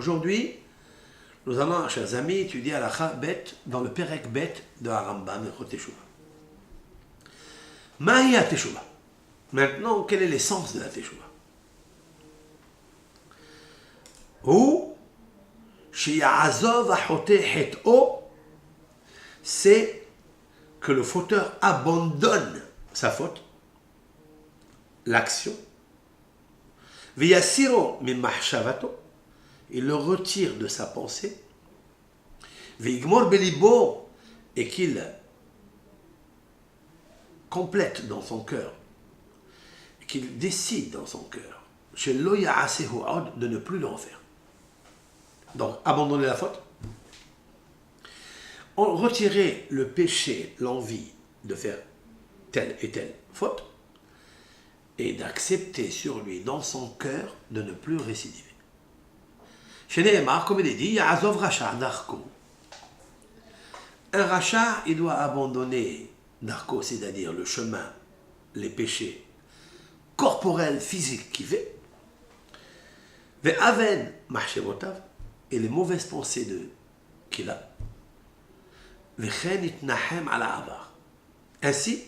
Aujourd'hui, nous allons, chers amis, étudier Halakha Bet dans le Perek Bet de Harambam, Ilchot Teshuvah. Mahi Teshuvah. Maintenant, quel est l'essence de la Teshuvah? Ou Sheya'azov Achote Het'o, c'est que le fauteur abandonne sa faute, l'action, V'yasiro mimachshavato, il le retire de sa pensée, V'yigmor belibo, et qu'il complète dans son cœur, et qu'il décide dans son cœur, chez lo ya'asehu od, de ne plus le refaire. Donc, abandonner la faute, retirer le péché, l'envie de faire telle et telle faute, et d'accepter sur lui, dans son cœur, de ne plus récidiver. Chez Nehemar, comme il est dit, Ya'azov Racha Darko. Un Racha, il doit abandonner Darko, c'est-à-dire le chemin, les péchés corporels, physiques qu'il fait, Ve'aven Mahshevotav, et les mauvaises pensées qu'il a, Ve'chen itnahem ala avar. Ainsi,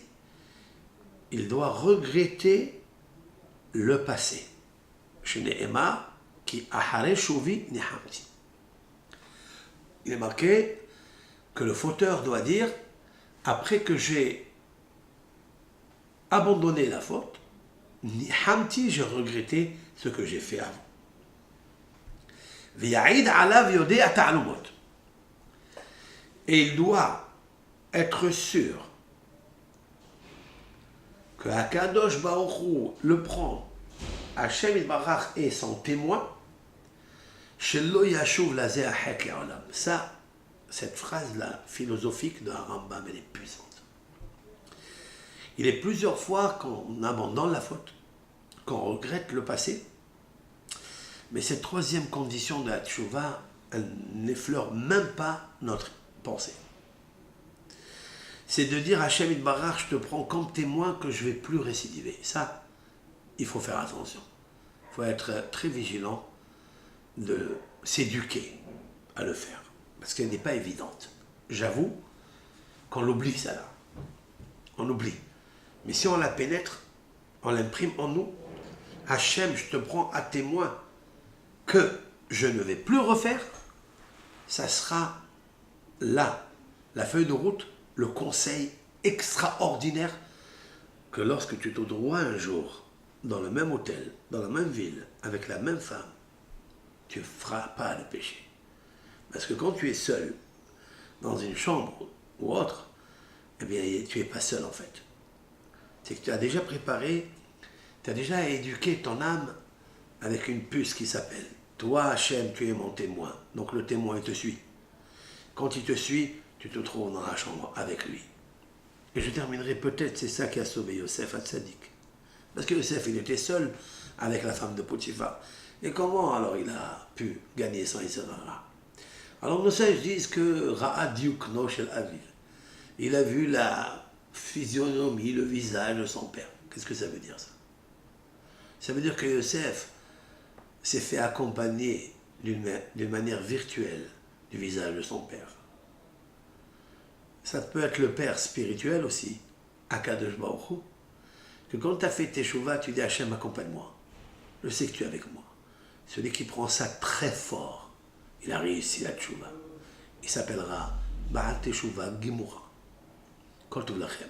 il doit regretter le passé. Chez Nehemar, qui ahare shuvi nihamti. Il est marqué que le fauteur doit dire, après que j'ai abandonné la faute, nihamti, j'ai regretté ce que j'ai fait avant. V'ya'id alav yodea ta'alumot. Et il doit être sûr que Akadosh Baruch Hu le prend, Hashem Yitbarach est son témoin, Shelo Yashuv Lazeh Ahek Le'olam. Ça, cette phrase-là, philosophique de Harambam, elle est puissante. Il est plusieurs fois qu'on abandonne la faute, qu'on regrette le passé, mais cette troisième condition de la Teshuvah, elle n'effleure même pas notre pensée. C'est de dire à Hashem Yitbarach, je te prends comme témoin que je ne vais plus récidiver. Ça, il faut faire attention. Il faut être très vigilant de s'éduquer à le faire. Parce qu'elle n'est pas évidente. J'avoue qu'on l'oublie, ça là. On oublie. Mais si on la pénètre, on l'imprime en nous, Hashem, je te prends à témoin que je ne vais plus refaire, ça sera là, la feuille de route, le conseil extraordinaire que lorsque tu te trouveras un jour dans le même hôtel, dans la même ville, avec la même femme, tu ne feras pas le péché. Parce que quand tu es seul, dans une chambre ou autre, eh bien, tu n'es pas seul en fait. C'est que tu as déjà préparé, tu as déjà éduqué ton âme avec une puce qui s'appelle « Toi, Hachem, tu es mon témoin ». Donc le témoin, il te suit. Quand il te suit, tu te trouves dans la chambre avec lui. Et je terminerai peut-être, c'est ça qui a sauvé Yosef Hatzadik. Parce que Yosef, il était seul avec la femme de Potiphar. Et comment alors il a pu gagner son Israël? Alors nos sages disent que Ra'a Diukno Shel Aviv, il a vu la physionomie, le visage de son père. Qu'est-ce que ça veut dire ça? Ça veut dire que Yosef s'est fait accompagner d'une manière virtuelle du visage de son père. Ça peut être le père spirituel aussi, Akadosh Baruch Hu, que quand tu as fait Teshuvah, tu dis Hachem, accompagne-moi. Je sais que tu es avec moi. Celui qui prend ça très fort, il a réussi la Teshuvah. Il s'appellera Ba'al Teshuvah Gimura. Kol Tov Lachem.